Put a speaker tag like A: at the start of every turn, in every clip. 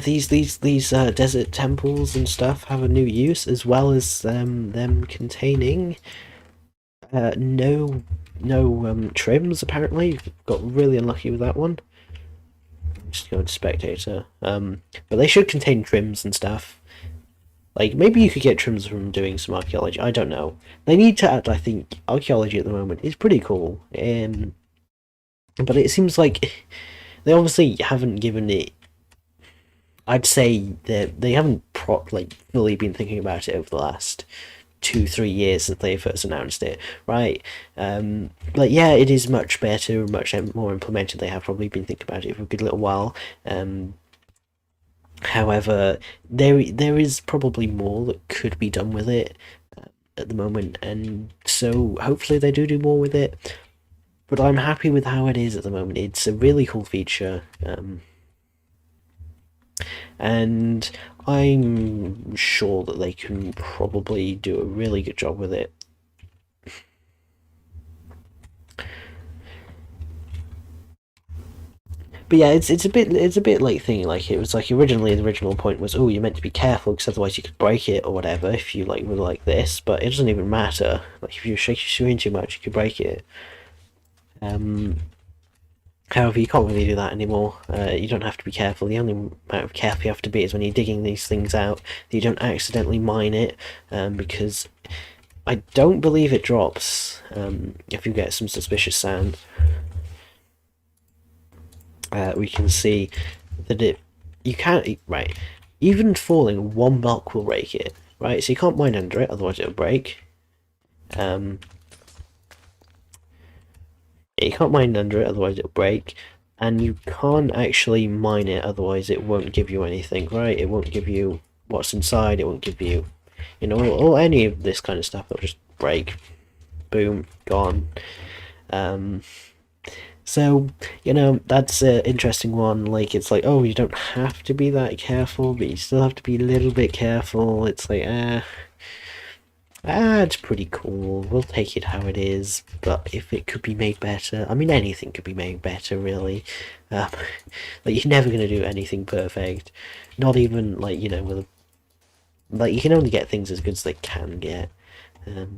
A: these desert temples and stuff have a new use, as well as them containing no trims. Apparently, got really unlucky with that one. Just go to spectator. But they should contain trims and stuff. Like, maybe you could get trims from doing some archaeology. I don't know. They need to add. I think archaeology at the moment is pretty cool. But it seems like they obviously haven't given it. I'd say that they haven't fully been thinking about it over the last 2-3 years since they first announced it, right? But yeah, it is much better, much more implemented. They have probably been thinking about it for a good little while. However, there is probably more that could be done with it at the moment, and so hopefully they do more with it. But I'm happy with how it is at the moment. It's a really cool feature, and I'm sure that they can probably do a really good job with it. But yeah, it's a bit like thinking like it was like originally the original point was, oh, you're meant to be careful because otherwise you could break it or whatever if you like were like this, but it doesn't even matter. Like if you shake your screen too much, you could break it. However, you can't really do that anymore. You don't have to be careful. The only amount of careful you have to be is when you're digging these things out, that you don't accidentally mine it, because I don't believe it drops if you get some suspicious sound. We can see that you can't, right, even falling one block will break it, right? So you can't mine under it, otherwise it'll break. You can't mine under it, otherwise it'll break, and you can't actually mine it, otherwise it won't give you anything, right? It won't give you what's inside, it won't give you, or any of this kind of stuff. It'll just break, boom, gone. So, that's an interesting one. Like, it's like, oh, you don't have to be that careful, but you still have to be a little bit careful. It's like, it's pretty cool. We'll take it how it is, but if it could be made better, I mean, anything could be made better, really. Like, you're never going to do anything perfect. Not even, like, like, you can only get things as good as they can get. But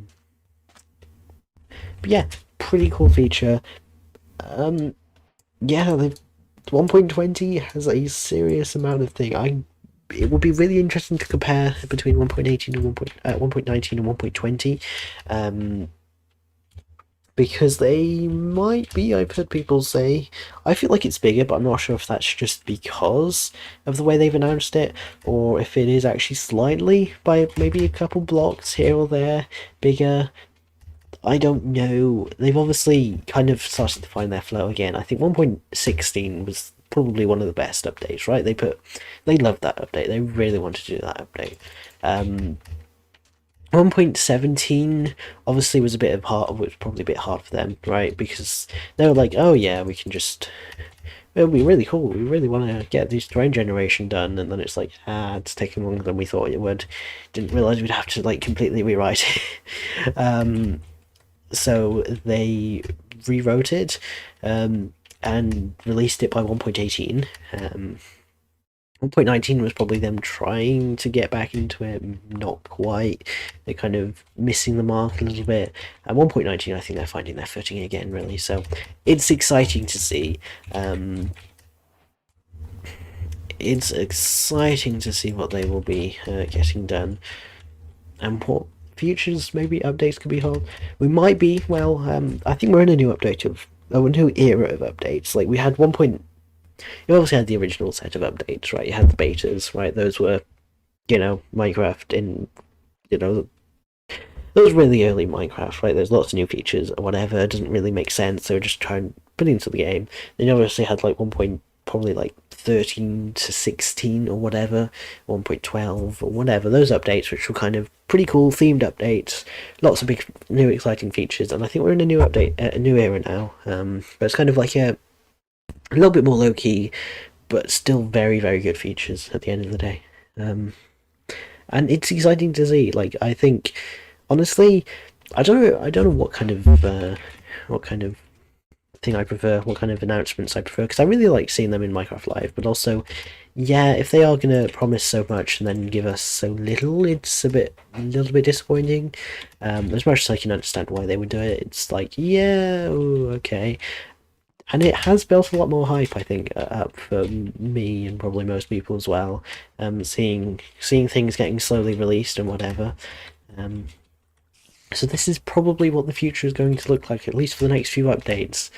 A: yeah, pretty cool feature. Yeah, the 1.20 has a serious amount of thing. It would be really interesting to compare between 1.18 and 1.19 and 1.20, because they might be. I've heard people say. I feel like it's bigger, but I'm not sure if that's just because of the way they've announced it, or if it is actually slightly by maybe a couple blocks here or there bigger. I don't know. They've obviously kind of started to find their flow again. I think 1.16 was probably one of the best updates, right? They loved that update. They really wanted to do that update. 1.17 obviously was probably a bit hard for them, right? Because they were like, oh yeah, we can just, it'll be really cool. We really want to get this terrain generation done, and then it's like, it's taking longer than we thought it would. Didn't realize we'd have to like completely rewrite it. So they rewrote it and released it by 1.18. 1.19 was probably them trying to get back into it, not quite. They're kind of missing the mark a little bit. At 1.19, I think they're finding their footing again, really. So it's exciting to see. It's exciting to see what they will be getting done, and what futures, maybe updates could be held. We might be, I think we're in a new a new era of updates. Like, we had you obviously had the original set of updates, right? You had the betas, right? Those were, Minecraft in, those really early Minecraft, right? There's lots of new features or whatever. It doesn't really make sense. They were just trying to put it into the game. Then you obviously had like probably like 13 to 16 or whatever, 1.12 or whatever, those updates, which were kind of pretty cool themed updates, lots of big new exciting features. And I think we're in a new era now, but it's kind of like a little bit more low-key, but still very, very good features at the end of the day. And it's exciting to see. Like, I think, honestly, I don't know what kind of thing I prefer, what kind of announcements I prefer, because I really like seeing them in Minecraft Live, but also Yeah, if they are gonna promise so much and then give us so little, it's a little bit disappointing. As much as I can understand why they would do it, it's like, yeah, ooh, okay. And it has built a lot more hype, I think, up for me and probably most people as well. Seeing things getting slowly released and whatever. Um, so this is probably what the future is going to look like, at least for the next few updates.